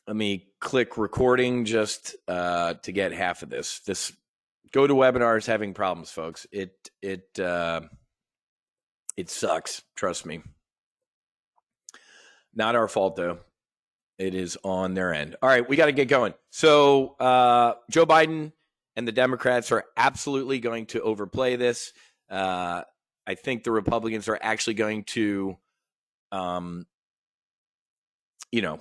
Let me click recording just to get half of this. This GoToWebinar is having problems, folks. It sucks. Trust me. Not our fault though. It is on their end. All right, we got to get going. So Joe Biden and the Democrats are absolutely going to overplay this. I think the Republicans are actually going to, they're going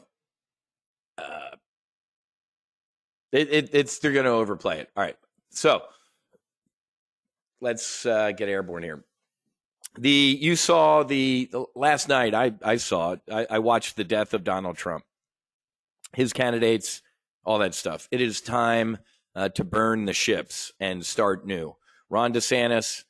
to overplay it. All right, so let's get airborne here. You saw the last night. I saw it. I watched the death of Donald Trump, his candidates, all that stuff. It is time to burn the ships and start new. Ron DeSantis,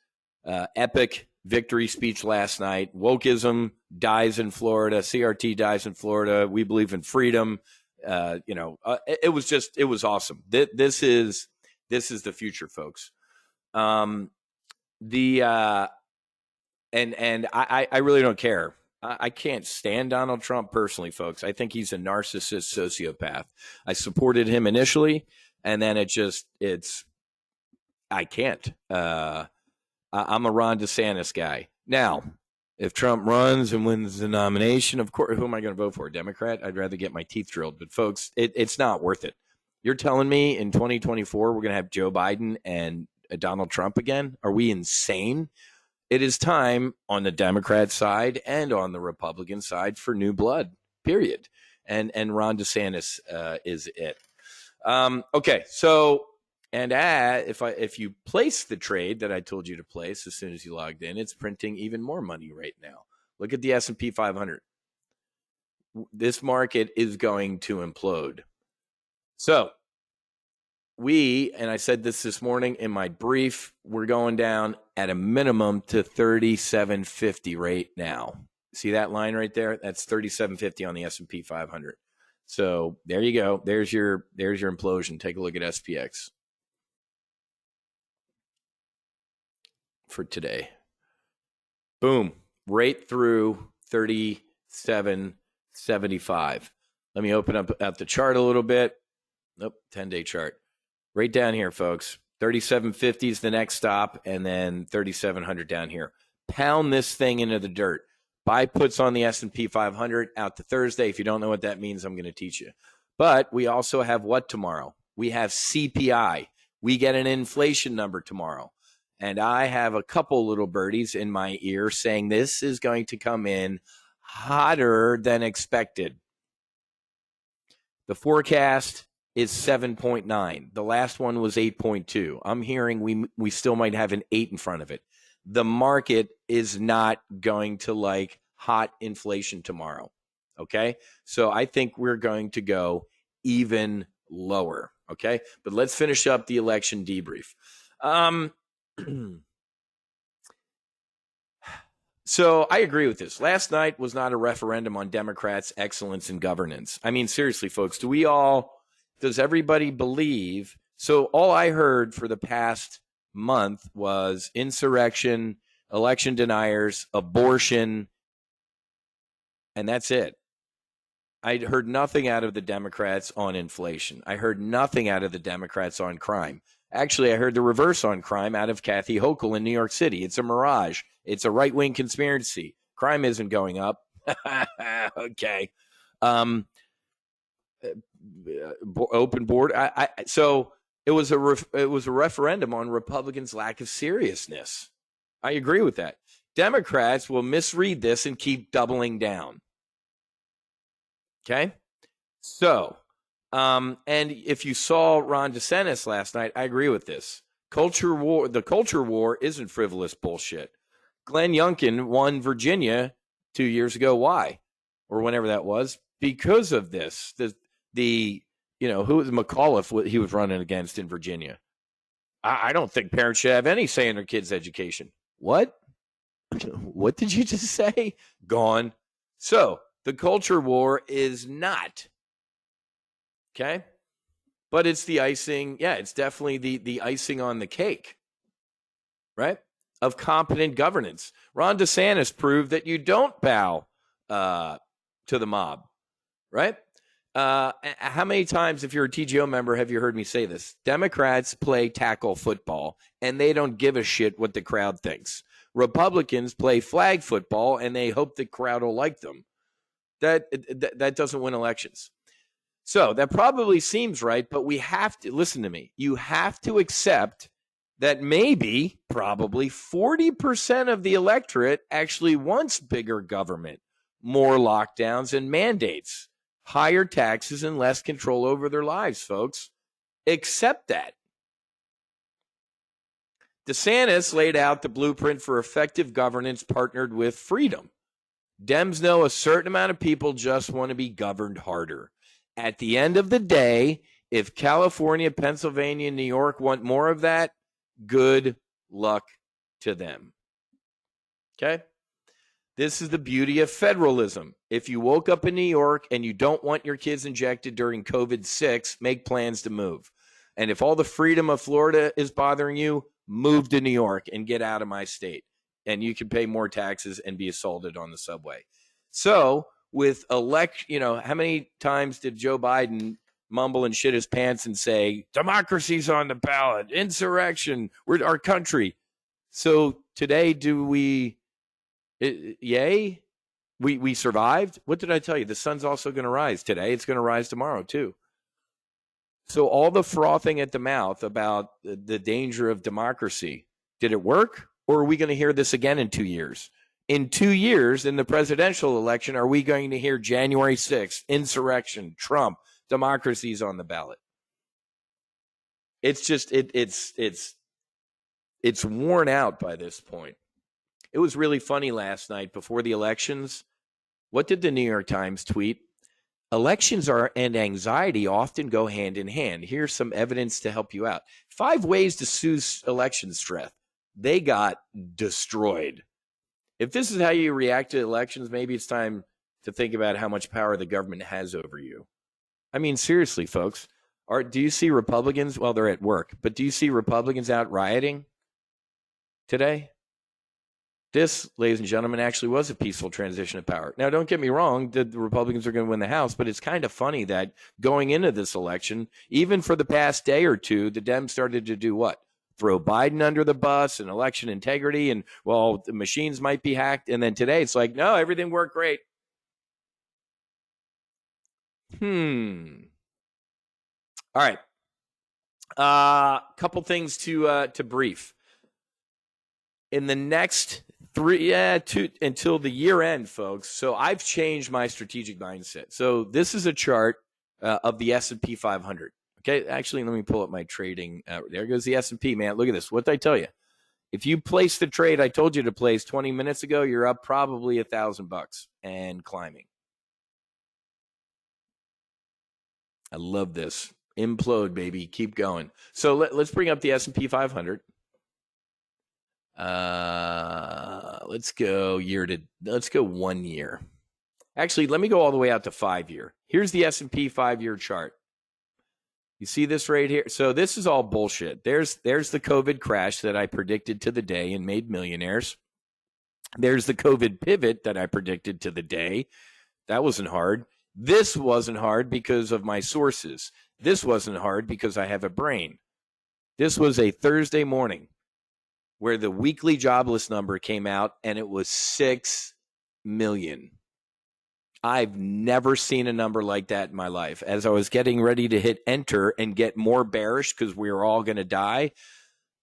epic victory speech last night. Wokeism dies in Florida. CRT dies in Florida. We believe in freedom. It was awesome. This is the future, folks. I really don't care. I can't stand Donald Trump personally, folks. I think he's a narcissist sociopath. I supported him initially, and then I can't. I'm a Ron DeSantis guy. Now, if Trump runs and wins the nomination, of course, who am I going to vote for? Democrat? I'd rather get my teeth drilled. But folks, it's not worth it. You're telling me in 2024 we're going to have Joe Biden and Donald Trump again? Are we insane? It is time on the Democrat side and on the Republican side for new blood, period. And Ron DeSantis is it. Okay, so if you place the trade that I told you to place as soon as you logged in, it's printing even more money right now. Look at the S&P 500. This market is going to implode. So and I said this morning in my brief, we're going down at a minimum to 3750 right now. See that line right there? That's 3750 on the S&P 500. So there you go. There's your implosion. Take a look at SPX for today. Boom, right through 3775. Let me open up the chart a little bit. Nope, 10-day chart. Right down here, folks. 3750 is the next stop, and then 3700 down here. Pound this thing into the dirt. Buy puts on the S&P 500 out to Thursday. If you don't know what that means, I'm going to teach you. But we also have what tomorrow? We have CPI. We get an inflation number tomorrow. And I have a couple little birdies in my ear saying this is going to come in hotter than expected. The forecast is 7.9. The last one was 8.2. I'm hearing we still might have an 8 in front of it. The market is not going to like hot inflation tomorrow. Okay? So I think we're going to go even lower. Okay? But let's finish up the election debrief. So I agree with this. Last night was not a referendum on Democrats' excellence in governance. I mean, seriously, folks, does everybody believe? So all I heard for the past month was insurrection, election deniers, abortion, and that's it. I heard nothing out of the Democrats on inflation. I heard nothing out of the Democrats on crime. Actually, I heard the reverse on crime out of Kathy Hochul in New York City. It's a mirage. It's a right-wing conspiracy. Crime isn't going up. Okay. Open board. So it was a referendum on Republicans' lack of seriousness. I agree with that. Democrats will misread this and keep doubling down. Okay. So, and if you saw Ron DeSantis last night, I agree with this. The culture war isn't frivolous bullshit. Glenn Youngkin won Virginia 2 years ago. Why? Or whenever that was. Because of this. Who was McAuliffe he was running against in Virginia? I don't think parents should have any say in their kids' education. What? What did you just say? Gone. So the culture war is not. Okay? But it's the icing. Yeah, it's definitely the icing on the cake. Right? Of competent governance. Ron DeSantis proved that you don't bow to the mob. Right? How many times, if you're a TGO member, have you heard me say this? Democrats play tackle football, and they don't give a shit what the crowd thinks. Republicans play flag football, and they hope the crowd will like them. That doesn't win elections. So that probably seems right, but we have to, listen to me, you have to accept that maybe, probably 40% of the electorate actually wants bigger government, more lockdowns and mandates, higher taxes, and less control over their lives, folks. Accept that. DeSantis laid out the blueprint for effective governance partnered with freedom. Dems know a certain amount of people just want to be governed harder. At the end of the day, if California, Pennsylvania, New York want more of that, good luck to them. Okay? This is the beauty of federalism. If you woke up in New York and you don't want your kids injected during COVID-6, make plans to move. And if all the freedom of Florida is bothering you, move to New York and get out of my state. And you can pay more taxes and be assaulted on the subway. So with how many times did Joe Biden mumble and shit his pants and say, democracy's on the ballot, insurrection, we're our country. So today, yay? We survived? What did I tell you? The sun's also going to rise today. It's going to rise tomorrow too. So all the frothing at the mouth about the danger of democracy, did it work? Or are we going to hear this again in 2 years? In 2 years, in the presidential election, are we going to hear January 6th, insurrection, Trump, democracy's on the ballot? It's just, it's worn out by this point. It was really funny last night before the elections. What did the New York Times tweet? Elections and anxiety often go hand in hand. Here's some evidence to help you out. 5 ways to soothe election stress. They got destroyed. If this is how you react to elections, maybe it's time to think about how much power the government has over you. I mean, seriously, folks, do you see Republicans? Well, they're at work, but do you see Republicans out rioting today? This, ladies and gentlemen, actually was a peaceful transition of power. Now, don't get me wrong, the Republicans are going to win the House, but it's kind of funny that going into this election, even for the past day or two, the Dems started to do what? Throw Biden under the bus and election integrity, and, well, the machines might be hacked. And then today it's like, no, everything worked great. All right. Couple things to brief. In the next until the year end, folks. So I've changed my strategic mindset. So this is a chart of the S&P 500. Okay, actually, let me pull up my trading. There goes the S&P, man. Look at this. What did I tell you? If you place the trade I told you to place 20 minutes ago, you're up probably $1,000 and climbing. I love this. Implode, baby. Keep going. So let's bring up the S&P 500. Let's go 1 year. Actually, let me go all the way out to 5 year. Here's the S&P 5-year chart. You see this right here? So this is all bullshit. There's the COVID crash that I predicted to the day and made millionaires. There's the COVID pivot that I predicted to the day. That wasn't hard. This wasn't hard because of my sources. This wasn't hard because I have a brain. This was a Thursday morning where the weekly jobless number came out and it was 6 million. I've never seen a number like that in my life. As I was getting ready to hit enter and get more bearish because we were all going to die,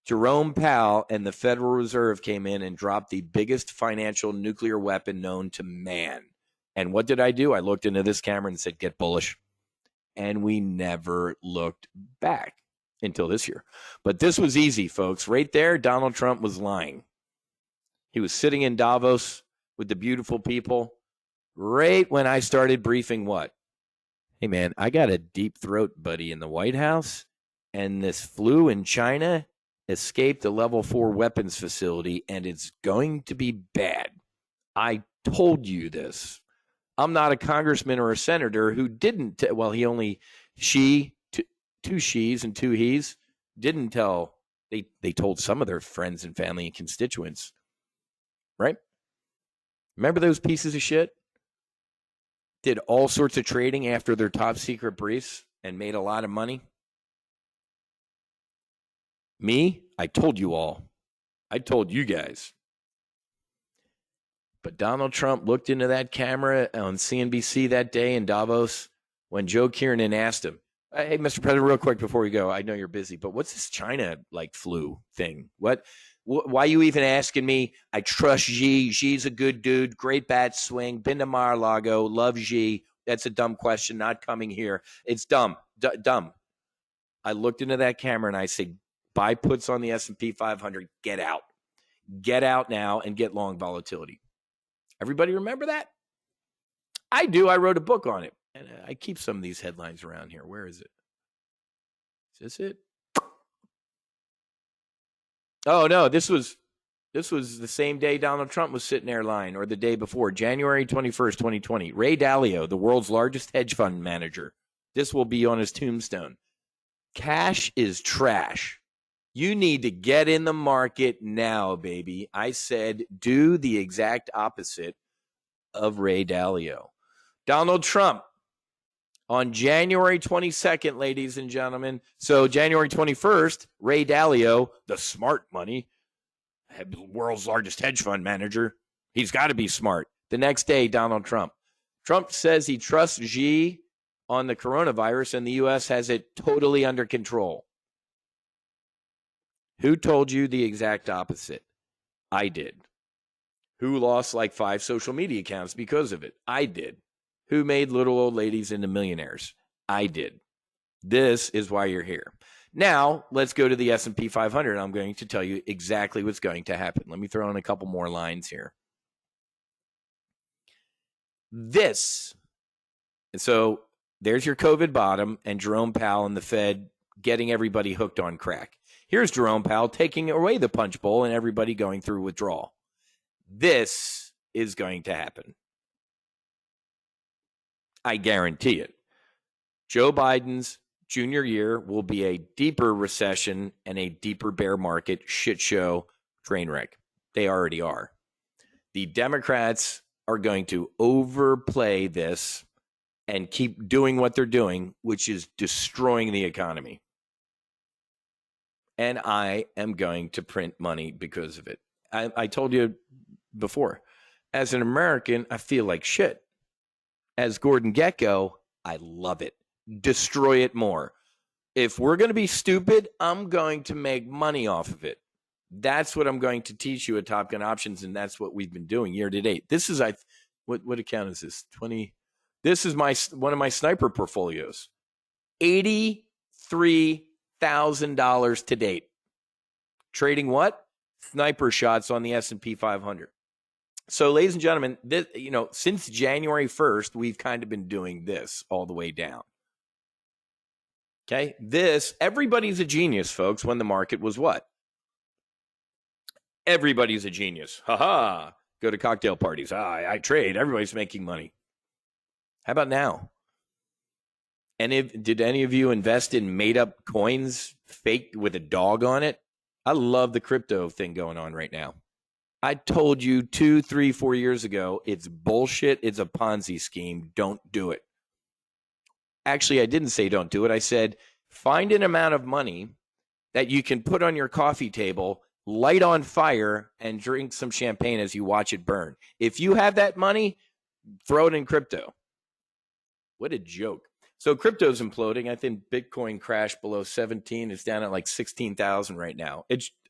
Jerome Powell and the Federal Reserve came in and dropped the biggest financial nuclear weapon known to man. And what did I do? I looked into this camera and said, get bullish. And we never looked back until this year. But this was easy, folks. Right there, Donald Trump was lying. He was sitting in Davos with the beautiful people. Right when I started briefing what? Hey, man, I got a deep throat buddy in the White House, and this flu in China escaped a level 4 weapons facility, and it's going to be bad. I told you this. I'm not a congressman or a senator who didn't, two she's and two he's, didn't tell. They told some of their friends and family and constituents, right? Remember those pieces of shit? did all sorts of trading after their top secret briefs and made a lot of money? Me? I told you all. I told you guys. But Donald Trump looked into that camera on CNBC that day in Davos when Joe Kiernan asked him, hey, Mr. President, real quick before we go, I know you're busy, but what's this China flu thing? Why are you even asking me? I trust Xi. Xi's a good dude, great bat swing, been to Mar-a-Lago, love Xi. That's a dumb question, not coming here. It's dumb, dumb. I looked into that camera and I said, buy puts on the S&P 500, get out. Get out now and get long volatility. Everybody remember that? I do. I wrote a book on it. And I keep some of these headlines around here. Where is it? Is this it? Oh, no. This was the same day Donald Trump was sitting there lying, or the day before, January 21st, 2020. Ray Dalio, the world's largest hedge fund manager. This will be on his tombstone. Cash is trash. You need to get in the market now, baby. I said do the exact opposite of Ray Dalio. Donald Trump on January 22nd, ladies and gentlemen. So January 21st, Ray Dalio, the smart money, world's largest hedge fund manager. He's got to be smart. The next day, Donald Trump. Trump says he trusts Xi on the coronavirus and the U.S. has it totally under control. Who told you the exact opposite? I did. Who lost like 5 social media accounts because of it? I did. Who made little old ladies into millionaires? I did. This is why you're here. Now, let's go to the S&P 500. I'm going to tell you exactly what's going to happen. Let me throw in a couple more lines here. So there's your COVID bottom and Jerome Powell and the Fed getting everybody hooked on crack. Here's Jerome Powell taking away the punch bowl and everybody going through withdrawal. This is going to happen. I guarantee it. Joe Biden's junior year will be a deeper recession and a deeper bear market shit show train wreck. They already are. The Democrats are going to overplay this and keep doing what they're doing, which is destroying the economy. And I am going to print money because of it. I told you before, as an American, I feel like shit. As Gordon Gekko, I love it. Destroy it more. If we're going to be stupid, I'm going to make money off of it. That's what I'm going to teach you at Top Gun Options, and that's what we've been doing year to date. This is what account is this? 20. This is one of my sniper portfolios. $83,000 to date. Trading what? Sniper shots on the S&P 500. So, ladies and gentlemen, since January 1st, we've kind of been doing this all the way down. Okay? Everybody's a genius, folks, when the market was what? Everybody's a genius. Ha-ha. Go to cocktail parties. I trade. Everybody's making money. How about now? Did any of you invest in made-up coins, fake with a dog on it? I love the crypto thing going on right now. I told you 2, 3, 4 years ago, it's bullshit. It's a Ponzi scheme. Don't do it. Actually, I didn't say don't do it. I said find an amount of money that you can put on your coffee table, light on fire, and drink some champagne as you watch it burn. If you have that money, throw it in crypto. What a joke. So crypto's imploding. I think Bitcoin crashed below 17. It's down at like 16,000 right now.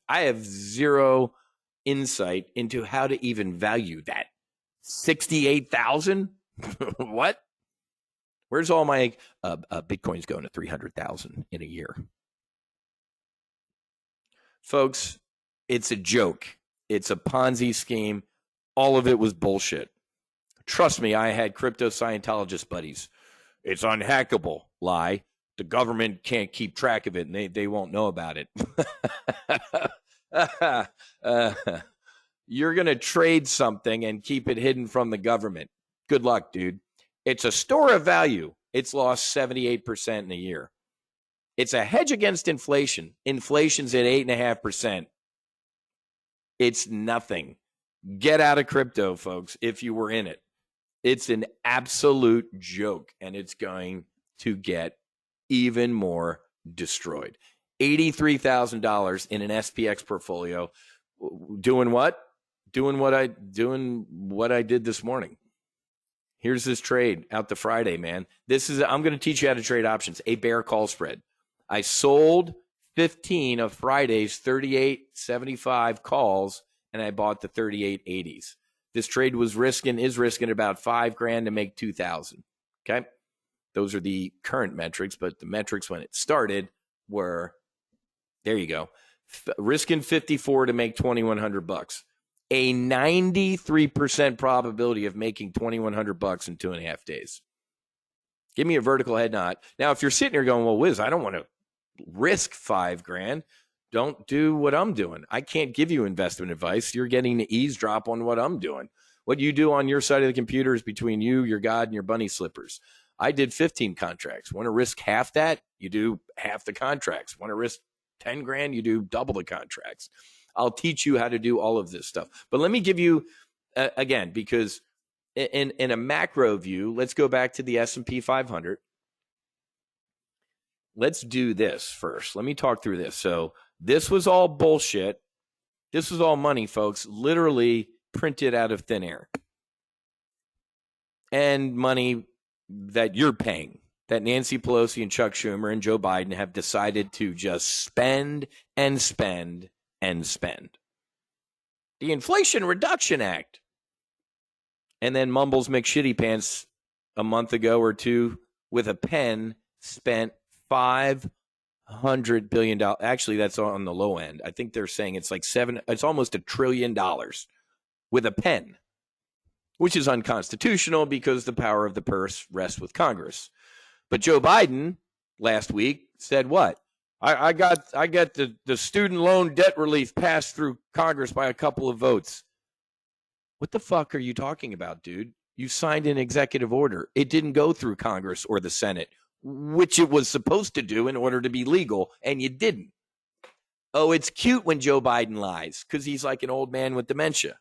I have zero insight into how to even value that. 68,000? What? Where's all my Bitcoins going to 300,000 in a year? Folks, it's a joke. It's a Ponzi scheme. All of it was bullshit. Trust me, I had crypto Scientologist buddies. It's unhackable. Lie. The government can't keep track of it, and they won't know about it. You're going to trade something and keep it hidden from the government. Good luck, dude. It's a store of value. It's lost 78% in a year. It's a hedge against inflation. Inflation's at 8.5%. It's nothing. Get out of crypto, folks, if you were in it. It's an absolute joke, and it's going to get even more destroyed. $83,000 in an SPX portfolio. Doing what? Doing what I did this morning. Here's this trade out to Friday, man. I'm going to teach you how to trade options, a bear call spread. I sold 15 of Friday's 38.75 calls, and I bought the 38.80s. This trade is risking about $5,000 to make 2,000. Okay. Those are the current metrics, but the metrics when it started were, there you go, risking 54 to make $2,100. A 93% probability of making $2,100 in 2.5 days. Give me a vertical head nod. Now, if you're sitting here going, well, Whiz, I don't want to risk $5,000. Don't do what I'm doing. I can't give you investment advice. You're getting to eavesdrop on what I'm doing. What you do on your side of the computer is between you, your God, and your bunny slippers. I did 15 contracts. Want to risk half that? You do half the contracts. Want to risk $10,000? You do double the contracts. I'll teach you how to do all of this stuff. But let me give you, again, because in a macro view, let's go back to the S&P 500. Let's do this first. Let me talk through this. So this was all bullshit. This was all money, folks, literally printed out of thin air. And money that you're paying, that Nancy Pelosi and Chuck Schumer and Joe Biden have decided to just spend and spend and spend. The Inflation Reduction Act. And then Mumbles McShitty Pants a month ago or two with a pen spent $500 billion. Actually, that's on the low end. I think they're saying it's like it's almost $1 trillion with a pen, which is unconstitutional because the power of the purse rests with Congress. But Joe Biden last week said what? I got the student loan debt relief passed through Congress by a couple of votes. What the fuck are you talking about, dude? You signed an executive order. It didn't go through Congress or the Senate, which it was supposed to do in order to be legal, and you didn't. Oh, it's cute when Joe Biden lies because he's like an old man with dementia.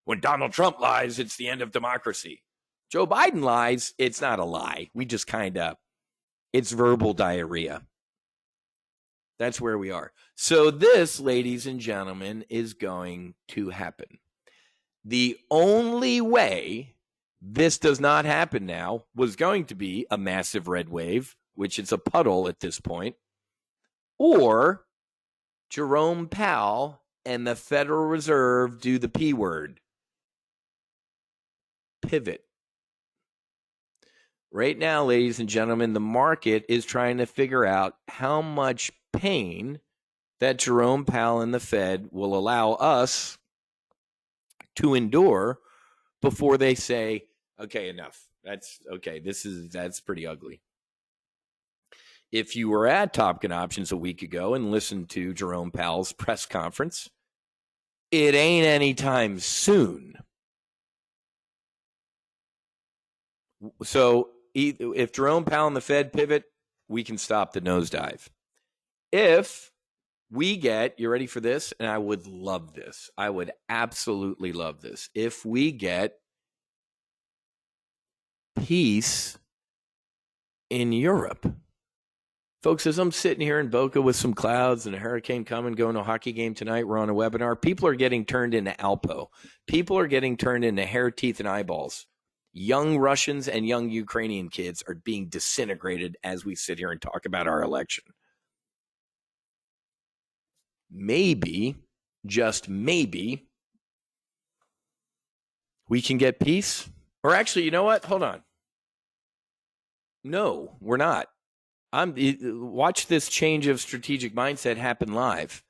When Donald Trump lies, it's the end of democracy. Joe Biden lies, it's not a lie. We just it's verbal diarrhea. That's where we are. So this, ladies and gentlemen, is going to happen. The only way this does not happen now was going to be a massive red wave, which is a puddle at this point, or Jerome Powell and the Federal Reserve do the P word. Pivot. Right now, ladies and gentlemen, the market is trying to figure out how much pain that Jerome Powell and the Fed will allow us to endure before they say, okay, enough. That's okay. That's pretty ugly. If you were at Top Gun Options a week ago and listened to Jerome Powell's press conference, it ain't anytime soon. So if Jerome Powell and the Fed pivot, we can stop the nosedive. If we get, you ready for this? And I would love this. I would absolutely love this. If we get peace in Europe. Folks, as I'm sitting here in Boca with some clouds and a hurricane coming, going to a hockey game tonight, we're on a webinar. People are getting turned into Alpo. People are getting turned into hair, teeth, and eyeballs. Young Russians and young Ukrainian kids are being disintegrated as we sit here and talk about our election. Maybe, just maybe, we can get peace. Or actually, you know what? Hold on. No, we're not. Watch this change of strategic mindset happen live.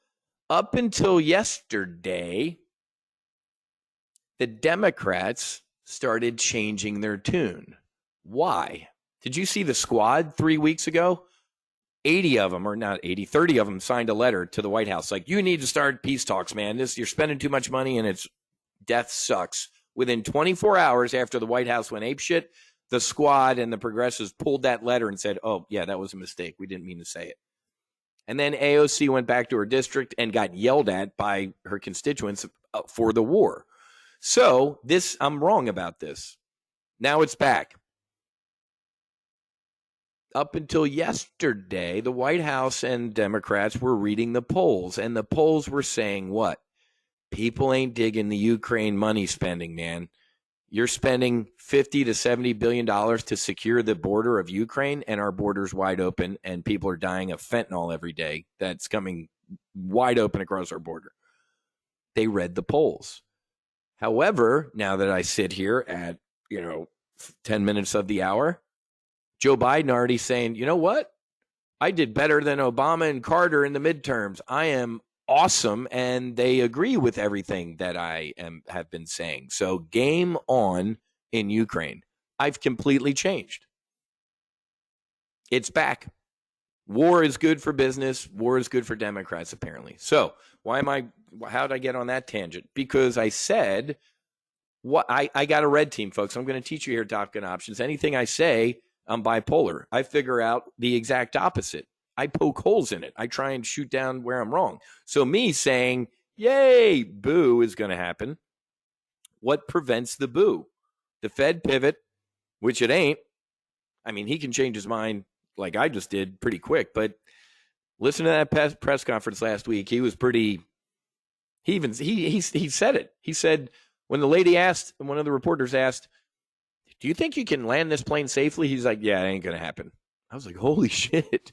Up until yesterday, the Democrats started changing their tune. Why? Did you see the squad 3 weeks ago? 80 of them, or not 80, 30 of them signed a letter to the White House. Like, you need to start peace talks, man. You're spending too much money and death sucks. Within 24 hours after the White House went apeshit, the squad and the progressives pulled that letter and said, oh, yeah, that was a mistake. We didn't mean to say it. And then AOC went back to her district and got yelled at by her constituents for the war. So I'm wrong about this. Now it's back. Up until yesterday, the White House and Democrats were reading the polls, and the polls were saying what? People ain't digging the Ukraine money spending, man. You're spending $50 to $70 billion to secure the border of Ukraine, and our border's wide open, and people are dying of fentanyl every day. That's coming wide open across our border. They read the polls. However, now that I sit here at, 10 minutes of the hour, Joe Biden already saying, you know what? I did better than Obama and Carter in the midterms. I am awesome, and they agree with everything that I have been saying. So game on in Ukraine. I've completely changed. It's back. War is good for business. War is good for Democrats, apparently. So how did I get on that tangent? Because I said, I got a red team, folks. I'm going to teach you here Top Gun Options. Anything I say, I'm bipolar. I figure out the exact opposite. I poke holes in it. I try and shoot down where I'm wrong. So me saying, yay, boo is going to happen. What prevents the boo? The Fed pivot, which it ain't. I mean, he can change his mind like I just did pretty quick. But listen to that press conference last week. He was pretty. He said it. He said when the lady asked, one of the reporters asked, "Do you think you can land this plane safely?" He's like, "Yeah, it ain't going to happen." I was like, holy shit.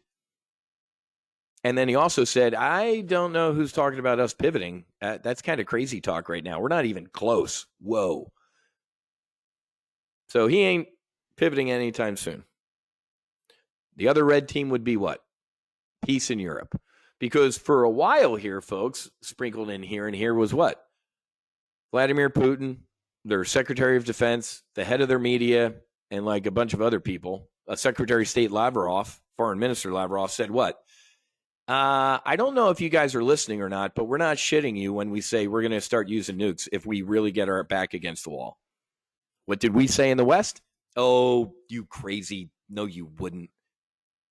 And then he also said, I don't know who's talking about us pivoting. That's kind of crazy talk right now. We're not even close. Whoa. So he ain't pivoting anytime soon. The other red team would be what? Peace in Europe. Because for a while here, folks, sprinkled in here and here was what? Vladimir Putin, their Secretary of Defense, the head of their media, and like a bunch of other people. Secretary of State Lavrov, Foreign Minister Lavrov said what? I don't know if you guys are listening or not, but we're not shitting you when we say we're going to start using nukes if we really get our back against the wall. What did we say in the West? Oh, you crazy. No, you wouldn't.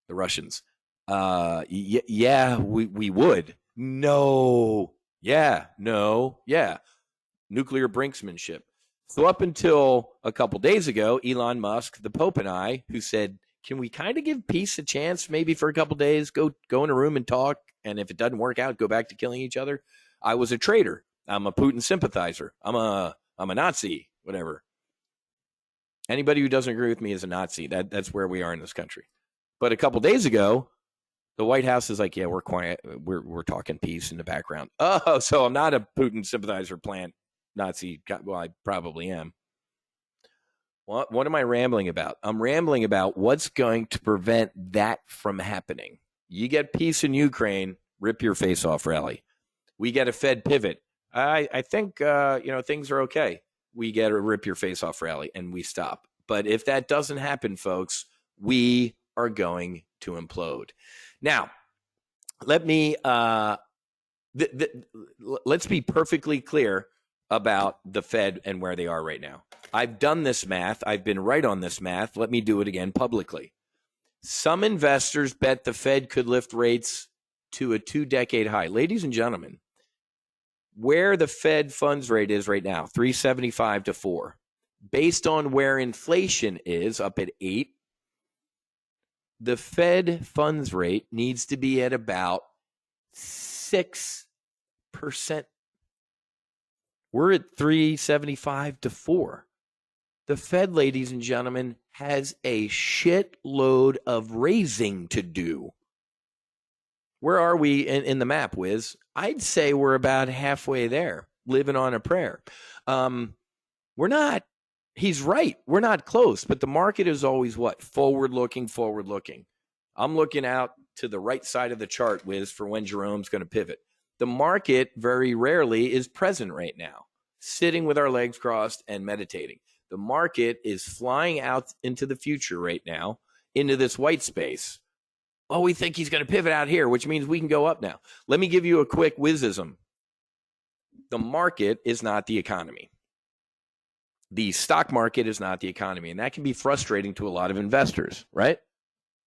The Russians. Yeah, we would. No. Yeah, no. Yeah. Nuclear brinksmanship. So up until a couple days ago, Elon Musk, the Pope, and I, who said, can we kind of give peace a chance maybe for a couple days, go in a room and talk, and if it doesn't work out, go back to killing each other? I was a traitor. I'm a Putin sympathizer. I'm a Nazi, whatever. Anybody who doesn't agree with me is a Nazi. That's where we are in this country. But a couple days ago, the White House is like, yeah, we're quiet. We're talking peace in the background. Oh, so I'm not a Putin sympathizer, plant Nazi. Well, I probably am. What am I rambling about? I'm rambling about what's going to prevent that from happening. You get peace in Ukraine, rip your face off rally. We get a Fed pivot. I think things are okay. We get a rip your face off rally and we stop. But if that doesn't happen, folks, we are going to implode. Now, let me let's be perfectly clear about the Fed and where they are right now. I've done this math. I've been right on this math. Let me do it again publicly. Some investors bet the Fed could lift rates to a 2-decade high. Ladies and gentlemen, where the Fed funds rate is right now, 3.75 to 4, based on where inflation is up at 8, the Fed funds rate needs to be at about 6%. We're at 3.75 to 4. The Fed, ladies and gentlemen, has a shitload of raising to do. Where are we in the map, Whiz? I'd say we're about halfway there, living on a prayer. We're not. He's right. We're not close, but the market is always what? Forward-looking. I'm looking out to the right side of the chart, Whiz, for when Jerome's going to pivot. The market very rarely is present right now, sitting with our legs crossed and meditating. The market is flying out into the future right now, into this white space. Oh, we think he's going to pivot out here, which means we can go up now. Let me give you a quick Whizism. The market is not the economy. The stock market is not the economy, and that can be frustrating to a lot of investors, right?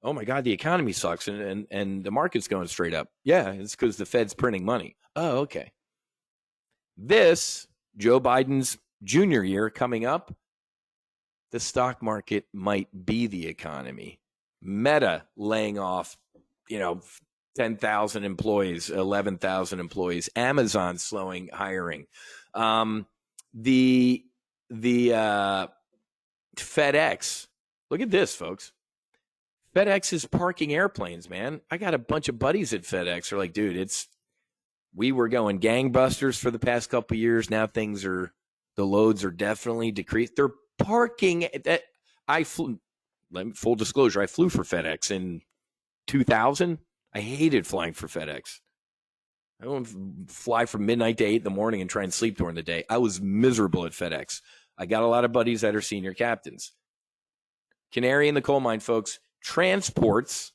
Oh my God, the economy sucks and the market's going straight up. Yeah, it's because the Fed's printing money. Oh, okay. This, Joe Biden's junior year coming up, the stock market might be the economy. Meta laying off, 10,000 employees, 11,000 employees. Amazon slowing hiring. The FedEx. Look at this, folks. FedEx is parking airplanes, man. I got a bunch of buddies at FedEx. They're like, dude, we were going gangbusters for the past couple of years. Now the loads are definitely decreased. They're parking. Full disclosure, I flew for FedEx in 2000. I hated flying for FedEx. I don't fly from midnight to 8 in the morning and try and sleep during the day. I was miserable at FedEx. I got a lot of buddies that are senior captains. Canary in the coal mine, folks. Transports,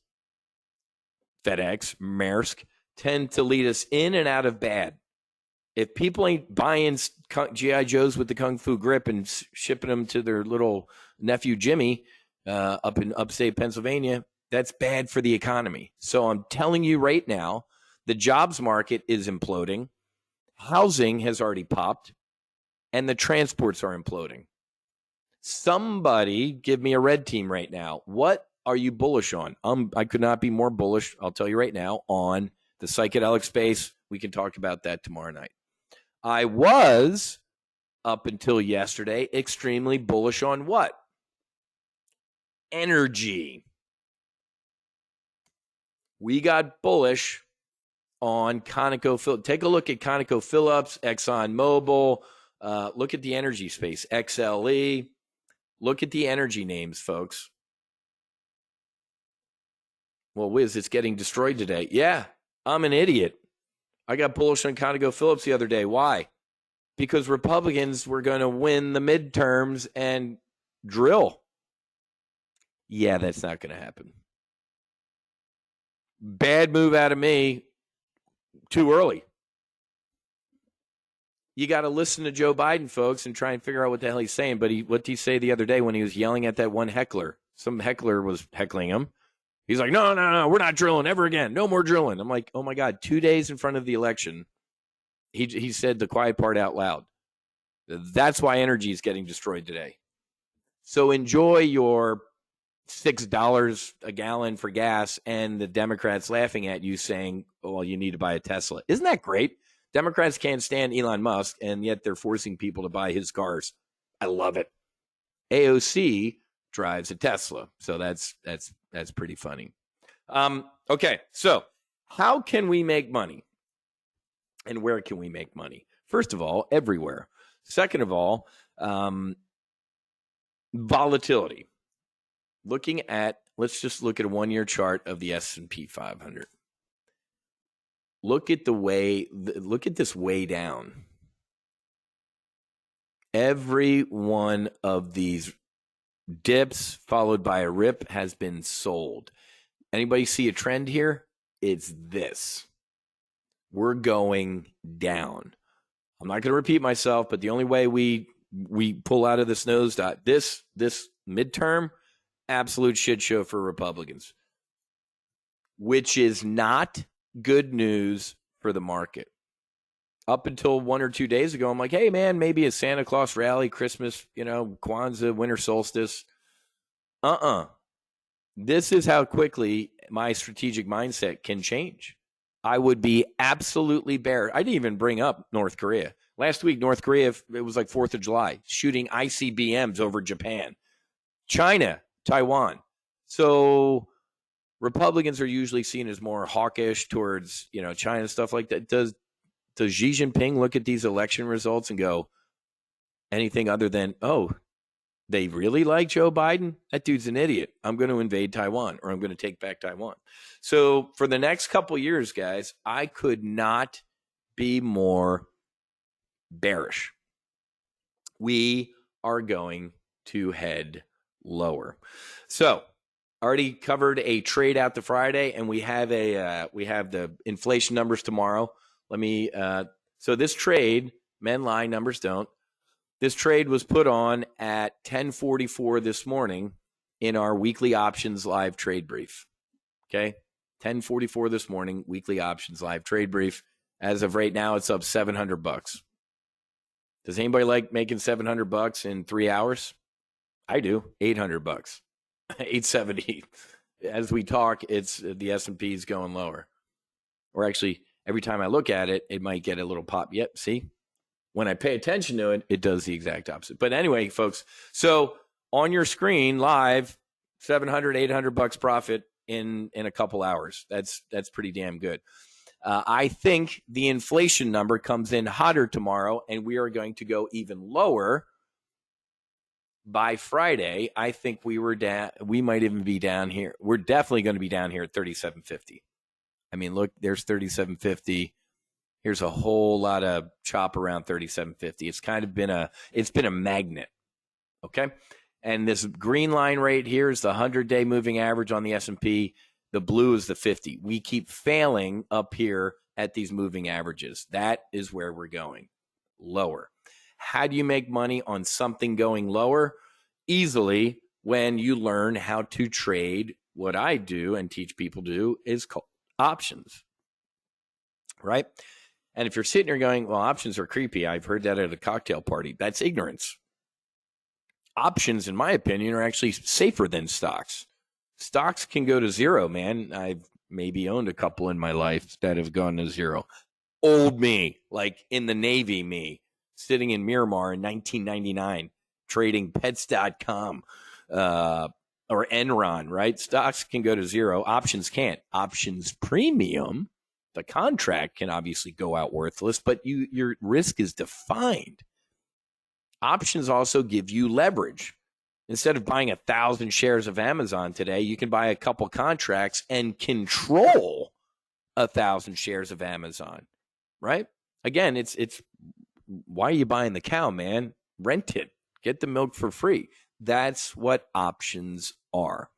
FedEx, Maersk, tend to lead us in and out of bad. If people ain't buying G.I. Joes with the Kung Fu grip and shipping them to their little nephew Jimmy up in upstate Pennsylvania, that's bad for the economy. So I'm telling you right now, the jobs market is imploding. Housing has already popped, and the transports are imploding. Somebody give me a red team right now. What are you bullish on? I could not be more bullish, I'll tell you right now, on the psychedelic space. We can talk about that tomorrow night. I was, up until yesterday, extremely bullish on what? Energy. We got bullish on ConocoPhillips. Take a look at ConocoPhillips, ExxonMobil. Look at the energy space, XLE. Look at the energy names, folks. Well, Whiz, it's getting destroyed today. Yeah, I'm an idiot. I got bullish on ConocoPhillips the other day. Why? Because Republicans were going to win the midterms and drill. Yeah, that's not going to happen. Bad move out of me. Too early. You got to listen to Joe Biden, folks, and try and figure out what the hell he's saying. But what did he say the other day when he was yelling at that one heckler? Some heckler was heckling him. He's like, no, we're not drilling ever again. No more drilling. I'm like, oh, my God, 2 days in front of the election, he said the quiet part out loud. That's why energy is getting destroyed today. So enjoy your $6 a gallon for gas and the Democrats laughing at you saying, oh, well, you need to buy a Tesla. Isn't that great? Democrats can't stand Elon Musk, and yet they're forcing people to buy his cars. I love it. AOC drives a Tesla, so that's pretty funny. Okay, so how can we make money, and where can we make money? First of all, everywhere. Second of all, volatility. Let's just look at a 1-year chart of the S&P 500. Look at this way down. Every one of these dips followed by a rip has been sold. Anybody see a trend here? It's this. We're going down. I'm not going to repeat myself, but the only way we pull out of this nosedive, this midterm, absolute shit show for Republicans, which is not good news for the market. Up until 1 or 2 days ago, I'm like, hey, man, maybe a Santa Claus rally, Christmas, Kwanzaa, winter solstice. This is how quickly my strategic mindset can change. I would be absolutely bearish. I didn't even bring up North Korea. Last week, North Korea, it was like 4th of July, shooting ICBMs over Japan. China, Taiwan. So Republicans are usually seen as more hawkish towards, China, stuff like that. Does Xi Jinping look at these election results and go anything other than, oh, they really like Joe Biden? That dude's an idiot. I'm going to invade Taiwan, or I'm going to take back Taiwan. So for the next couple years, guys, I could not be more bearish. We are going to head lower. So already covered a trade out to Friday, and we have the inflation numbers tomorrow. So this trade, men lie, numbers don't. This trade was put on at 10:44 this morning in our weekly options live trade brief. Okay, 10:44 this morning, weekly options live trade brief. As of right now, it's up $700. Does anybody like making $700 in 3 hours? I do. $800, 870. As we talk, it's the S&P is going lower. Or actually, every time I look at it, it might get a little pop. Yep, see? When I pay attention to it, it does the exact opposite. But anyway, folks, so on your screen live, 700, $800 profit in a couple hours. That's pretty damn good. I think the inflation number comes in hotter tomorrow, and we are going to go even lower by Friday. I think we might even be down here. We're definitely going to be down here at 37.50. I mean, look, there's 37.50. Here's a whole lot of chop around 37.50. It's kind of been a magnet. Okay. And this green line right here is the 100-day moving average on the S&P. The blue is the 50. We keep failing up here at these moving averages. That is where we're going, lower. How do you make money on something going lower? Easily, when you learn how to trade. What I do and teach people do is called options, right? And if you're sitting here going, well, options are creepy. I've heard that at a cocktail party. That's ignorance. Options, in my opinion, are actually safer than stocks. Stocks can go to zero, man. I've maybe owned a couple in my life that have gone to zero. Old me, like in the Navy me, sitting in Miramar in 1999, trading pets.com or Enron, right? Stocks can go to zero. Options can't. Options premium, the contract can obviously go out worthless, but your risk is defined. Options also give you leverage. Instead of buying 1,000 shares of Amazon today, you can buy a couple contracts and control 1,000 shares of Amazon, right? Again, it's why are you buying the cow, man? Rent it. Get the milk for free. That's what options are.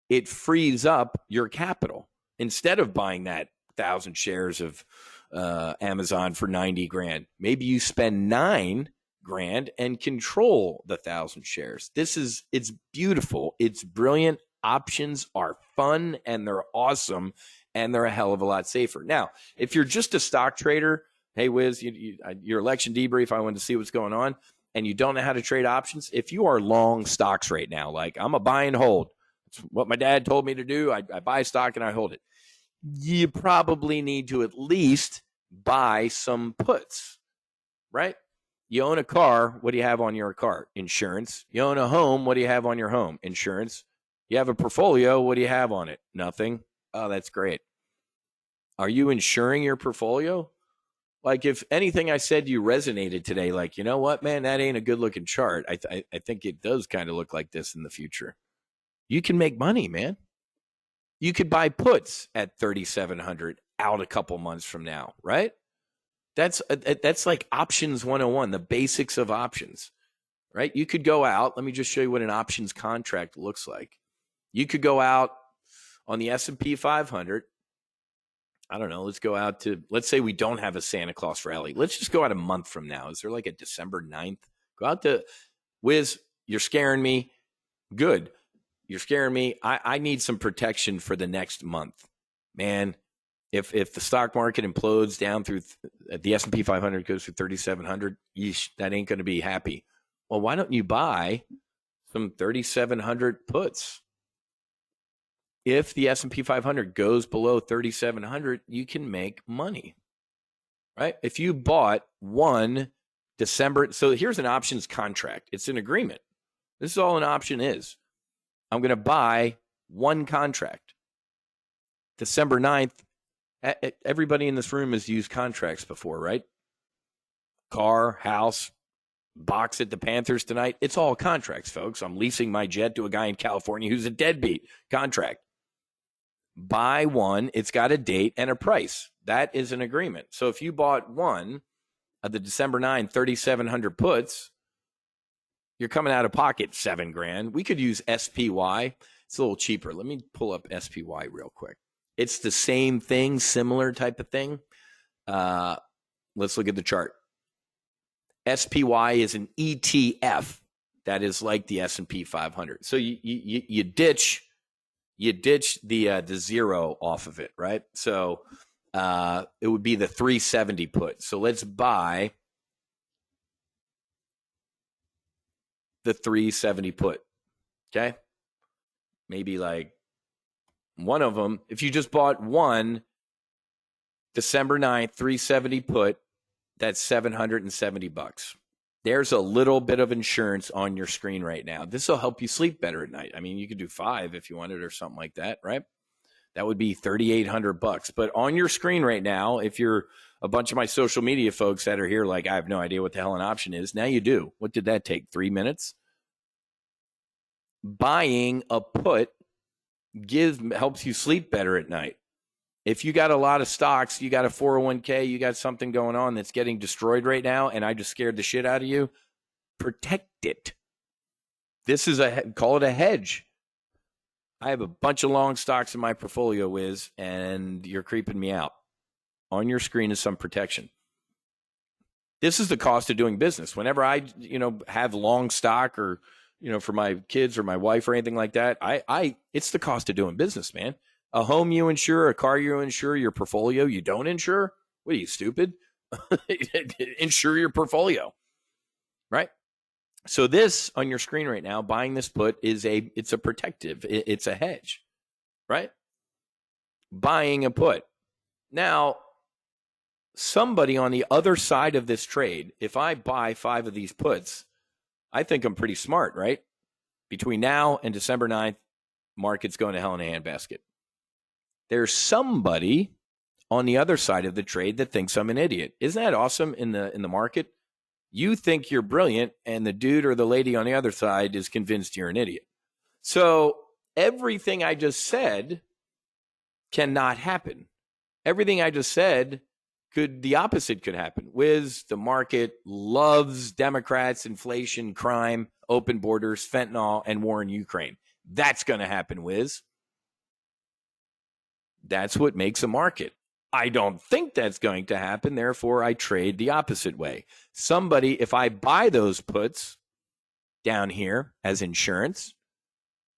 It frees up your capital. Instead of buying that 1,000 shares of Amazon for 90 grand, maybe you spend $9 grand and control the 1,000 shares. It's beautiful. It's brilliant. Options are fun and they're awesome and they're a hell of a lot safer. Now, if you're just a stock trader, hey, Whiz, your election debrief, I wanted to see what's going on, and you don't know how to trade options. If you are long stocks right now, like I'm a buy and hold, it's what my dad told me to do. I buy stock and I hold it. You probably need to at least buy some puts, right? You own a car. What do you have on your car? Insurance. You own a home. What do you have on your home? Insurance. You have a portfolio. What do you have on it? Nothing. Oh, that's great. Are you insuring your portfolio? Like if anything I said to you resonated today, like, you know what, man, that ain't a good looking chart. I think it does kind of look like this in the future. You can make money, man. You could buy puts at 3,700 out a couple months from now, right? That's like options 101, the basics of options, right? You could go out. Let me just show you what an options contract looks like. You could go out on the S&P 500. I don't know. Let's go out to, let's say we don't have a Santa Claus rally. Let's just go out a month from now. Is there like a December 9th? Go out to Whiz. You're scaring me. Good. You're scaring me. I need some protection for the next month, man. If the stock market implodes down through the S&P 500 goes through 3,700, yeesh, that ain't going to be happy. Well, why don't you buy some 3,700 puts? If the S&P 500 goes below 3,700, you can make money, right? If you bought one December, so here's an options contract. It's an agreement. This is all an option is. I'm going to buy one contract. December 9th, everybody in this room has used contracts before, right? Car, house, box at the Panthers tonight. It's all contracts, folks. I'm leasing my jet to a guy in California who's a deadbeat. Contract. Buy one. It's got a date and a price. That is an agreement. So if you bought one of the December 9, 3,700 puts, you're coming out of pocket $7 grand. We could use SPY. It's a little cheaper. Let me pull up SPY real quick. It's the same thing, similar type of thing. Let's look at the chart. SPY is an ETF that is like the S&P 500. So you ditch the zero off of it, right? So it would be the 370 put. So let's buy the 370 put. Okay. Maybe like one of them, if you just bought one December 9th, 370 put, that's $770. There's a little bit of insurance on your screen right now. This will help you sleep better at night. I mean, you could do 5 if you wanted or something like that, right? That would be $3,800. But on your screen right now, if you're a bunch of my social media folks that are here, like, I have no idea what the hell an option is. Now you do. What did that take? 3 minutes? Buying a put helps you sleep better at night. If you got a lot of stocks, you got a 401k, you got something going on that's getting destroyed right now, and I just scared the shit out of you, protect it. This is call it a hedge. I have a bunch of long stocks in my portfolio, Whiz, and you're creeping me out. On your screen is some protection. This is the cost of doing business. Whenever I, have long stock or, for my kids or my wife or anything like that, it's the cost of doing business, man. A home you insure, a car you insure, your portfolio you don't insure? What are you, stupid? Insure your portfolio, right? So this on your screen right now, buying this put it's a protective, it's a hedge, right? Buying a put. Now, somebody on the other side of this trade, if I buy 5 of these puts, I think I'm pretty smart, right? Between now and December 9th, market's going to hell in a handbasket. There's somebody on the other side of the trade that thinks I'm an idiot. Isn't that awesome in the market? You think you're brilliant, and the dude or the lady on the other side is convinced you're an idiot. So everything I just said cannot happen. Everything I just said the opposite could happen. Whiz, the market loves Democrats, inflation, crime, open borders, fentanyl, and war in Ukraine. That's going to happen, Whiz. That's what makes a market. I don't think that's going to happen. Therefore, I trade the opposite way. Somebody, if I buy those puts down here as insurance,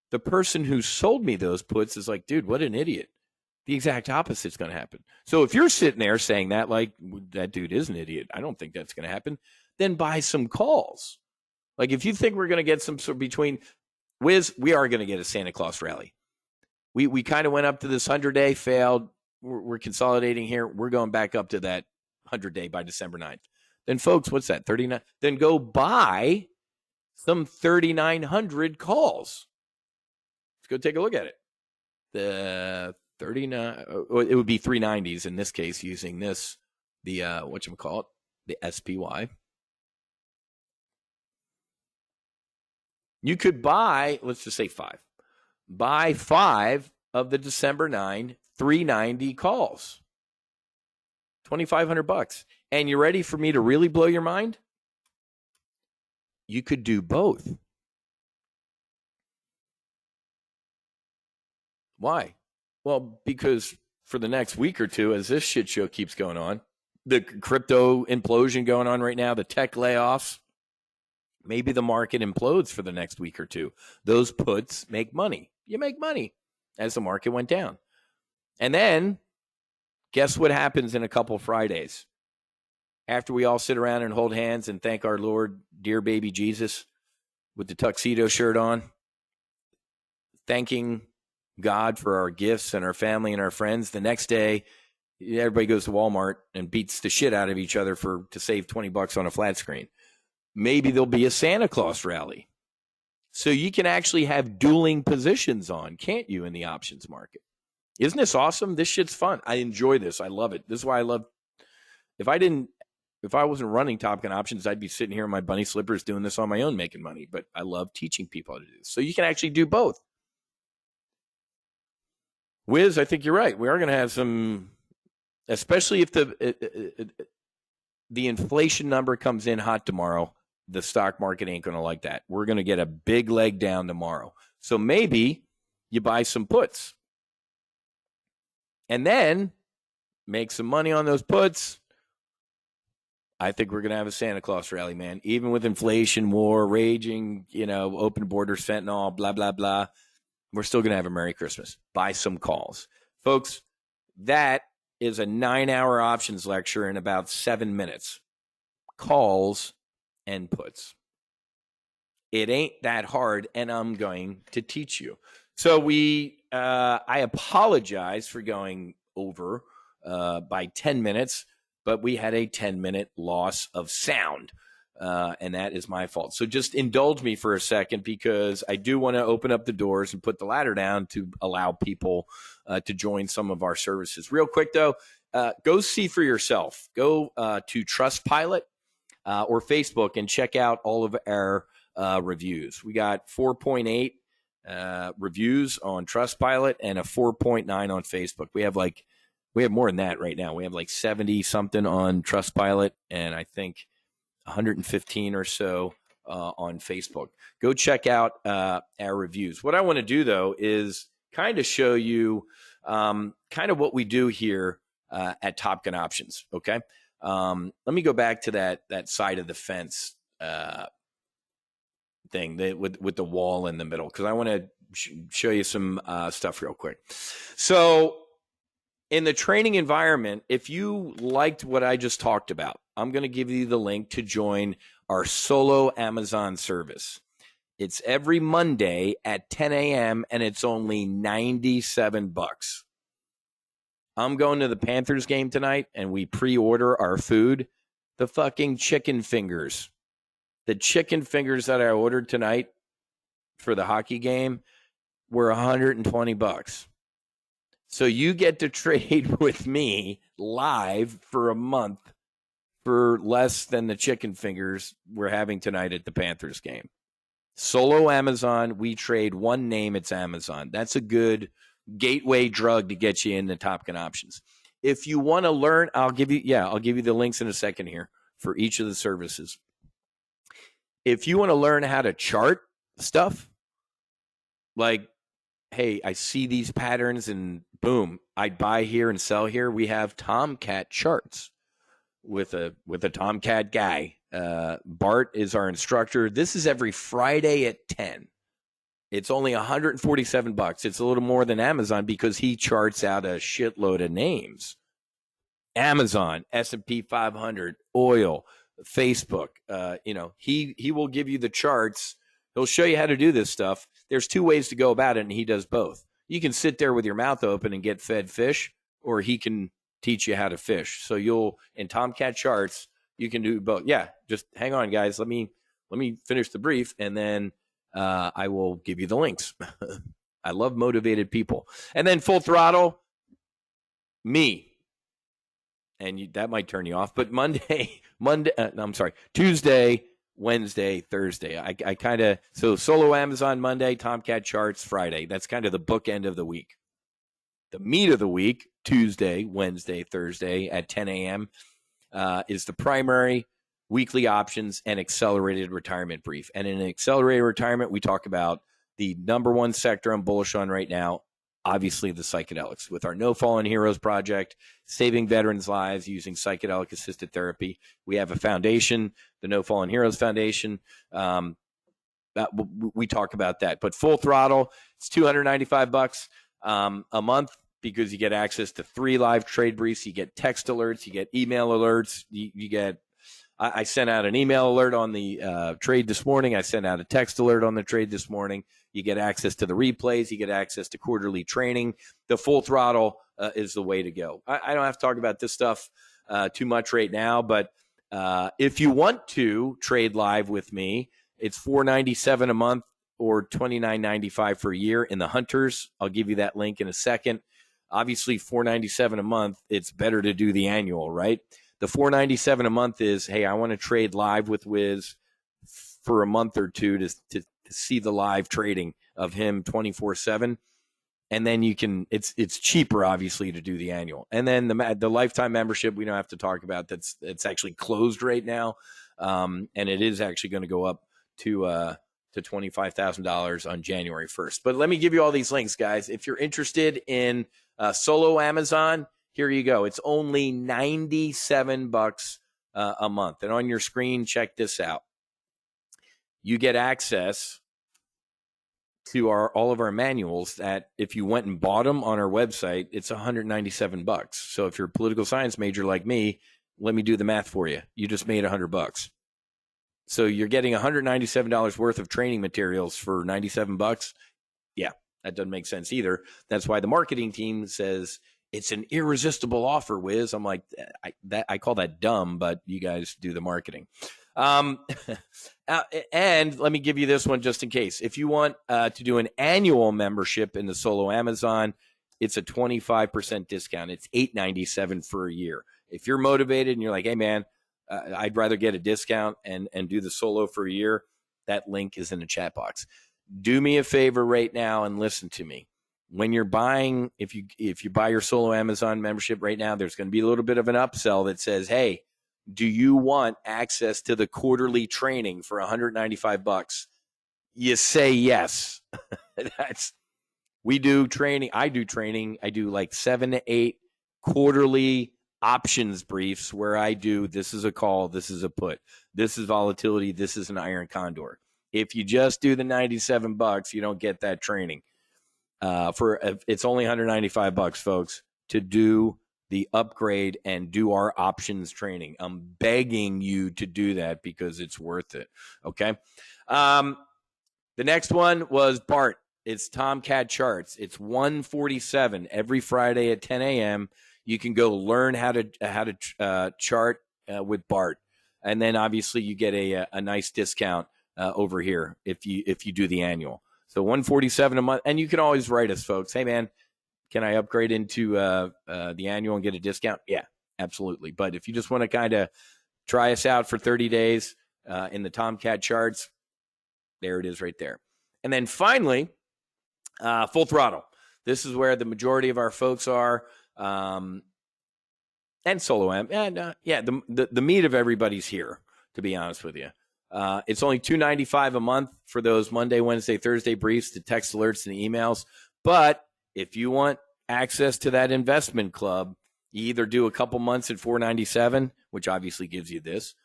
the person who sold me those puts is like, dude, what an idiot. The exact opposite is going to happen. So if you're sitting there saying that, like, that dude is an idiot, I don't think that's going to happen, then buy some calls. Like, if you think we're going to get some sort of between, Whiz, we are going to get a Santa Claus rally. We kind of went up to this 100-day, failed. We're consolidating here. We're going back up to that 100-day by December 9th. Then, folks, what's that, 39? Then go buy some 3,900 calls. Let's go take a look at it. The 39, it would be 390s in this case, using this, the, whatchamacallit, the SPY. You could buy, let's just say 5. Buy 5 of the December 9, 390 calls. $2,500. And you ready for me to really blow your mind? You could do both. Why? Well, because for the next week or two, as this shit show keeps going on, the crypto implosion going on right now, the tech layoffs, maybe the market implodes for the next week or two. Those puts make money. You make money as the market went down. And then, guess what happens in a couple Fridays? After we all sit around and hold hands and thank our Lord, dear baby Jesus, with the tuxedo shirt on, thanking God for our gifts and our family and our friends. The next day, everybody goes to Walmart and beats the shit out of each other to save $20 on a flat screen. Maybe there'll be a Santa Claus rally. So you can actually have dueling positions on, can't you, in the options market? Isn't this awesome? This shit's fun. I enjoy this. I love it. This is why I love, if I wasn't running Top Gun Options, I'd be sitting here in my bunny slippers doing this on my own, making money. But I love teaching people how to do this. So you can actually do both. Whiz, I think you're right. We are going to have some, especially if the inflation number comes in hot tomorrow, the stock market ain't going to like that. We're going to get a big leg down tomorrow. So maybe you buy some puts and then make some money on those puts. I think we're going to have a Santa Claus rally, man. Even with inflation, war, raging, open borders, fentanyl, blah, blah, blah. We're still going to have a Merry Christmas. Buy some calls. Folks, that is a 9-hour options lecture in about 7 minutes. Calls and puts. It ain't that hard, and I'm going to teach you. So I apologize for going over by 10 minutes, but we had a 10-minute loss of sound, and that is my fault. So just indulge me for a second, because I do want to open up the doors and put the ladder down to allow people to join some of our services. Real quick, though, go see for yourself. Go to Trustpilot or Facebook and check out all of our reviews. We got 4.8 reviews on Trustpilot and a 4.9 on Facebook. We have more than that right now. We have like 70 something on Trustpilot, and I think 115 or so on Facebook. Go check out our reviews. What I want to do, though, is kind of show you kind of what we do here at Top Gun Options. Okay. Let me go back to that side of the fence thing with the wall in the middle, because I want to show you some stuff real quick. So in the training environment, if you liked what I just talked about, I'm going to give you the link to join our solo Amazon service. It's every Monday at 10 a.m. and it's only $97. I'm going to the Panthers game tonight, and we pre-order our food. The fucking chicken fingers. The chicken fingers that I ordered tonight for the hockey game were $120. So you get to trade with me live for a month for less than the chicken fingers we're having tonight at the Panthers game. Solo Amazon, we trade one name, it's Amazon. That's a good gateway drug to get you into Top Gun Options. If you want to learn, I'll give you the links in a second here for each of the services. If you want to learn how to chart stuff, like, hey, I see these patterns and boom, I'd buy here and sell here. We have Tomcat charts with a Tomcat guy. Bart is our instructor. This is every Friday at 10. It's only $147. It's a little more than Amazon because he charts out a shitload of names. Amazon, S&P 500, oil, Facebook. He will give you the charts. He'll show you how to do this stuff. There's two ways to go about it, and he does both. You can sit there with your mouth open and get fed fish, or he can teach you how to fish. So in Tomcat charts, you can do both. Yeah, just hang on, guys. Let me finish the brief, and then I will give you the links. I love motivated people. And then Full Throttle, me. And that might turn you off. But Tuesday, Wednesday, Thursday. I kind of, so solo Amazon Monday, Tomcat charts Friday. That's kind of the bookend of the week. The meat of the week, Tuesday, Wednesday, Thursday at 10 a.m. Is the primary, weekly options, and accelerated retirement brief. And in accelerated retirement, we talk about the number one sector I'm bullish on right now, obviously the psychedelics. With our No Fallen Heroes project, saving veterans' lives using psychedelic-assisted therapy. We have a foundation, the No Fallen Heroes Foundation. We talk about that. But Full Throttle, it's $295 a month, because you get access to 3 live trade briefs. You get text alerts. You get email alerts. You get. I sent out an email alert on the trade this morning. I sent out a text alert on the trade this morning. You get access to the replays. You get access to quarterly training. The Full Throttle is the way to go. I don't have to talk about this stuff too much right now, but if you want to trade live with me, it's $497 a month or $29.95 for a year in the Hunters. I'll give you that link in a second. Obviously, $497 a month, it's better to do the annual, right? The $497 a month is, hey, I want to trade live with Whiz for a month or two to see the live trading of him 24/7. And then you can, it's cheaper, obviously, to do the annual. And then the lifetime membership, we don't have to talk about. It's actually closed right now. And it is actually going to go up to $25,000 on January 1st. But let me give you all these links, guys. If you're interested in solo Amazon, here you go. It's only $97 a month. And on your screen, check this out. You get access to all of our manuals that if you went and bought them on our website, it's $197. So if you're a political science major like me, let me do the math for you. You just made $100. So you're getting $197 worth of training materials for $97. Yeah, that doesn't make sense either. That's why the marketing team says it's an irresistible offer, Whiz. I'm like, I call that dumb, but you guys do the marketing. And let me give you this one just in case. If you want to do an annual membership in the Solo Amazon, it's a 25% discount. It's $897 for a year. If you're motivated and you're like, hey, man, I'd rather get a discount and do the Solo for a year, that link is in the chat box. Do me a favor right now and listen to me. When you're buying, if you buy your Solo Amazon membership right now, there's going to be a little bit of an upsell that says, hey, do you want access to the quarterly training for $195? You say yes. We do training. I do training. I do like 7 to 8 quarterly options briefs where I do, this is a call, this is a put, this is volatility, this is an iron condor. If you just do the $97, you don't get that training. It's only $195, folks, to do the upgrade and do our options training. I'm begging you to do that because it's worth it. Okay. The next one was Bart. It's Tomcat Charts. It's 147 every Friday at 10 a.m. You can go learn how to chart with Bart, and then obviously you get a nice discount over here if you do the annual. So 147 a month, and you can always write us, folks. Hey, man, can I upgrade into the annual and get a discount? Yeah, absolutely. But if you just want to kind of try us out for 30 days in the Tomcat Charts, there it is right there. And then finally, Full Throttle. This is where the majority of our folks are. And Solo Am, and the meat of everybody's here, to be honest with you. It's only $295 a month for those Monday, Wednesday, Thursday briefs, the text alerts, and the emails. But if you want access to that investment club, you either do a couple months at $497, which obviously gives you this,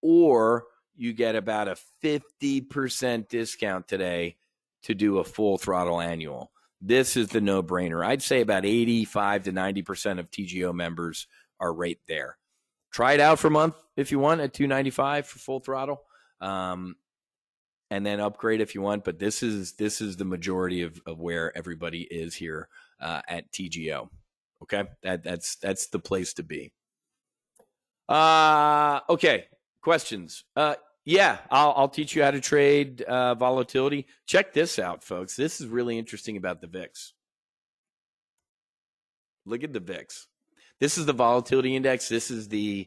or you get about a 50% discount today to do a Full Throttle annual. This is the no-brainer. I'd say about 85 to 90% of TGO members are right there. Try it out for a month if you want at $295 for Full Throttle, and then upgrade if you want. But this is the majority of where everybody is here at TGO. Okay, that's the place to be. Okay, questions. Yeah, I'll teach you how to trade volatility. Check this out, folks. This is really interesting about the VIX. Look at the VIX. This is the volatility index. This is the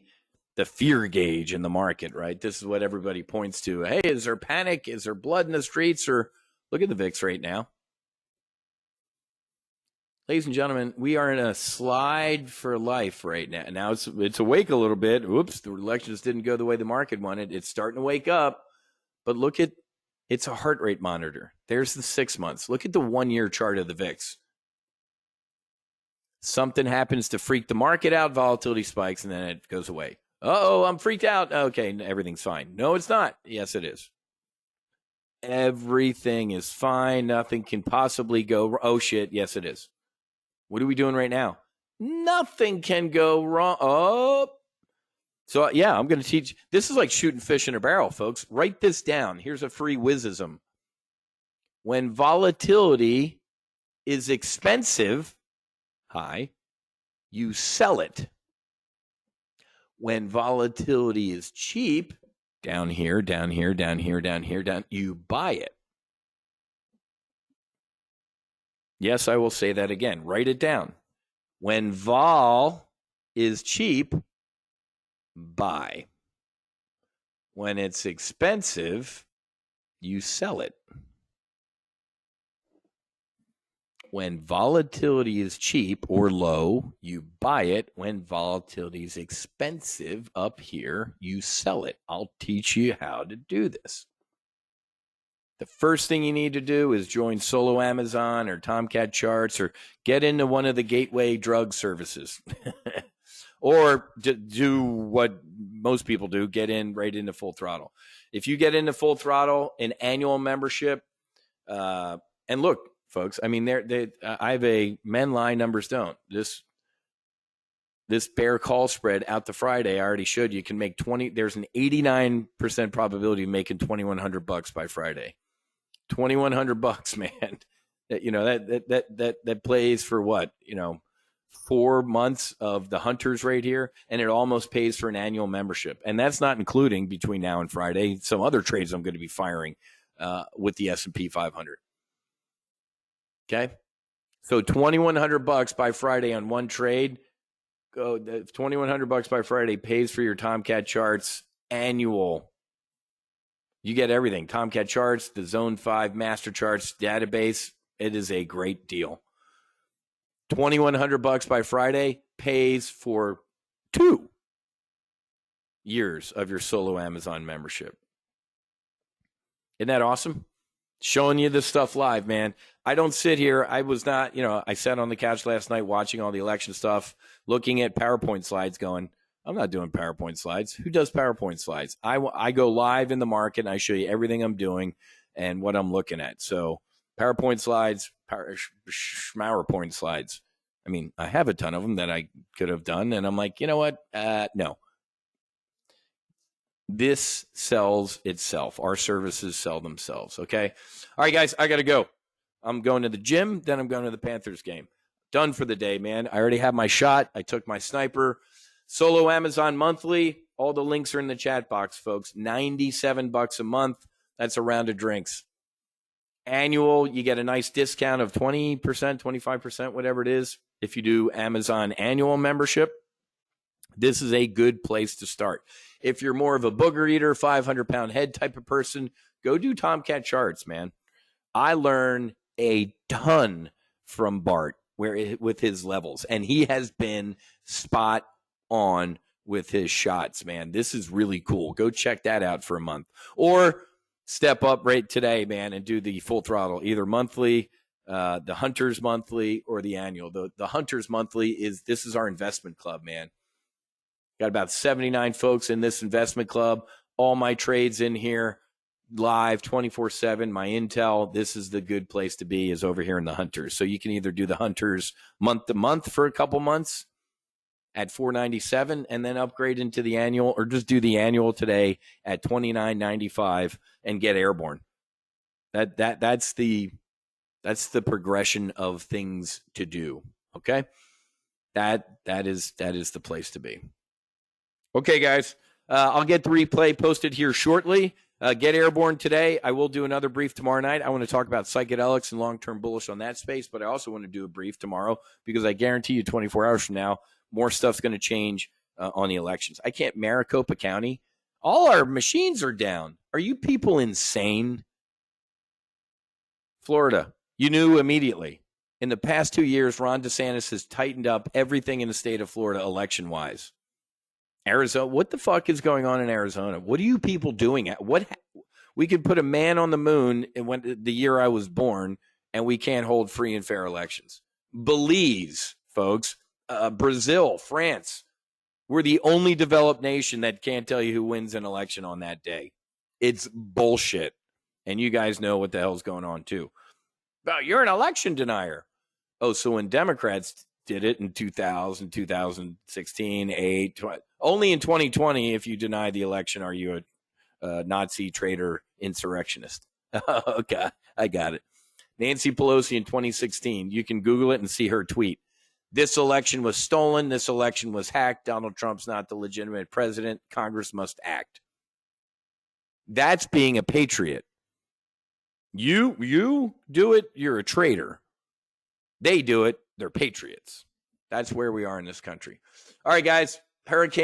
fear gauge in the market, right? This is what everybody points to. Hey, is there panic? Is there blood in the streets? Or look at the VIX right now. Ladies and gentlemen, we are in a slide for life right now. Now it's awake a little bit. Oops, the elections didn't go the way the market wanted. It's starting to wake up. But look at, it's a heart rate monitor. There's the 6 months. Look at the 1-year chart of the VIX. Something happens to freak the market out, volatility spikes, and then it goes away. Uh-oh, I'm freaked out. Okay, everything's fine. No, it's not. Yes, it is. Everything is fine. Nothing can possibly go. Oh, shit. Yes, it is. What are we doing right now? Nothing can go wrong. Oh. So, yeah, I'm going to teach. This is like shooting fish in a barrel, folks. Write this down. Here's a free Whizism. When volatility is expensive, you sell it. When volatility is cheap, down here, down here, down here, down here, down, you buy it. Yes, I will say that again. Write it down. When vol is cheap, buy. When it's expensive, you sell it. When volatility is cheap or low, you buy it. When volatility is expensive up here, you sell it. I'll teach you how to do this. The first thing you need to do is join Solo Amazon or Tomcat Charts or get into one of the gateway drug services. Or do what most people do, get in right into Full Throttle. If you get into Full Throttle, an annual membership, and look, folks, I mean, I have a men lie, numbers don't. This this bear call spread out to Friday, I already showed you can make 20. There's an 89% probability of making $2,100 by Friday. $2,100, man. That plays for what, 4 months of the hunters right here, and it almost pays for an annual membership. And that's not including, between now and Friday, some other trades I'm going to be firing with the S&P 500. Okay, so $2,100 by Friday on one trade. Go $2,100 by Friday pays for your Tomcat charts annual. You get everything: Tomcat charts, the Zone 5 master charts database. It is a great deal. $2,100 by Friday pays for 2 years of your solo Amazon membership. Isn't that awesome? Showing you this stuff live, man. I don't sit here. I was not, I sat on the couch last night watching all the election stuff, looking at PowerPoint slides going, I'm not doing PowerPoint slides. Who does PowerPoint slides? I go live in the market and I show you everything I'm doing and what I'm looking at. So PowerPoint slides, PowerPoint slides. I mean, I have a ton of them that I could have done. And I'm like, you know what? No. This sells itself. Our services sell themselves. Okay. All right, guys, I got to go. I'm going to the gym. Then I'm going to the Panthers game. Done for the day, man. I already have my shot. I took my sniper. Solo Amazon monthly. All the links are in the chat box, folks. $97 a month. That's a round of drinks. Annual, you get a nice discount of 20%, 25%, whatever it is. If you do Amazon annual membership, this is a good place to start. If you're more of a booger eater, 500-pound head type of person, go do Tomcat charts, man. I learn a ton from Bart with his levels, and he has been spot on with his shots, man. This is really cool. Go check that out for a month. Or step up right today, man, and do the full throttle, either monthly, the Hunters monthly, or the annual. The Hunters monthly this is our investment club, man. Got about 79 folks in this investment club. All my trades in here, live 24/7. My intel. This is the good place to be, is over here in the Hunters. So you can either do the Hunters month to month for a couple months at $497 and then upgrade into the annual, or just do the annual today at $29.95 and get airborne. That's the progression of things to do. Okay, that is the place to be. Okay, guys, I'll get the replay posted here shortly. Get airborne today. I will do another brief tomorrow night. I want to talk about psychedelics and long-term bullish on that space, but I also want to do a brief tomorrow because I guarantee you 24 hours from now, more stuff's going to change on the elections. I can't. Maricopa County, all our machines are down. Are you people insane? Florida, you knew immediately. In the past 2 years, Ron DeSantis has tightened up everything in the state of Florida election-wise. Arizona, what the fuck is going on in Arizona? What are you people doing? We could put a man on the moon the year I was born, and we can't hold free and fair elections. Belize, folks, Brazil, France, we're the only developed nation that can't tell you who wins an election on that day. It's bullshit. And you guys know what the hell's going on, too. But you're an election denier. Oh, so when Democrats did it in 2000, 2016, 8, 20, only in 2020, if you deny the election, are you a Nazi traitor insurrectionist? Okay, I got it. Nancy Pelosi in 2016, you can Google it and see her tweet. This election was stolen. This election was hacked. Donald Trump's not the legitimate president. Congress must act. That's being a patriot. You do it, you're a traitor. They do it, they're patriots. That's where we are in this country. All right, guys. Red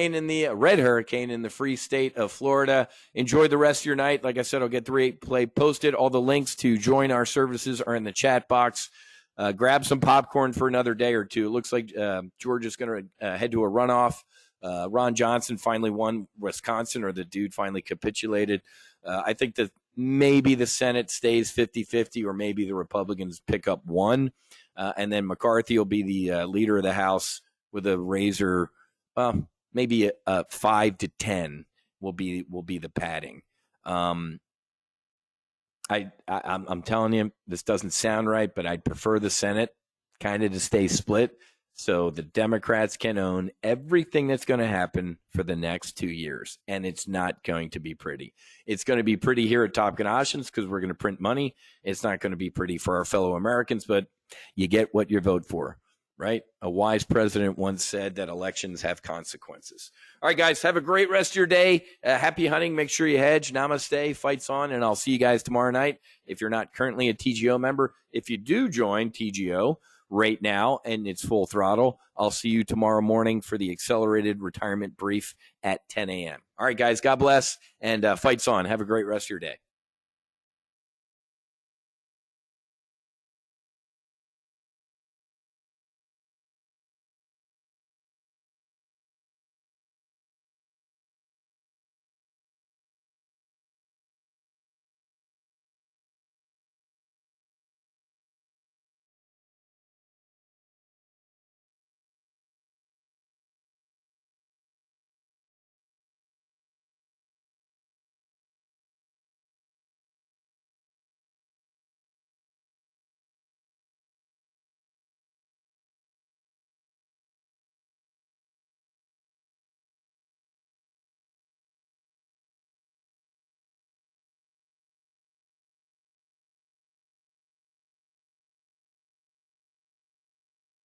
hurricane in the free state of Florida. Enjoy the rest of your night. Like I said, I'll get the replay posted. All the links to join our services are in the chat box. Grab some popcorn for another day or two. It looks like Georgia's going to head to a runoff. Ron Johnson finally won Wisconsin, or the dude finally capitulated. I think that maybe the Senate stays 50-50, or maybe the Republicans pick up one. And then McCarthy will be the leader of the House with a razor. Maybe a 5-10 will be the padding. I'm telling you, this doesn't sound right, but I'd prefer the Senate kind of to stay split. So the Democrats can own everything that's going to happen for the next 2 years, and it's not going to be pretty. It's going to be pretty here at Top Gun Options because we're going to print money. It's not going to be pretty for our fellow Americans, but you get what you vote for, right? A wise president once said that elections have consequences. All right, guys, have a great rest of your day. Happy hunting. Make sure you hedge. Namaste. Fights on, and I'll see you guys tomorrow night. If you're not currently a TGO member, if you do join TGO right now and it's full throttle, I'll see you tomorrow morning for the accelerated retirement brief at 10 a.m. All right, guys, God bless, and fights on. Have a great rest of your day.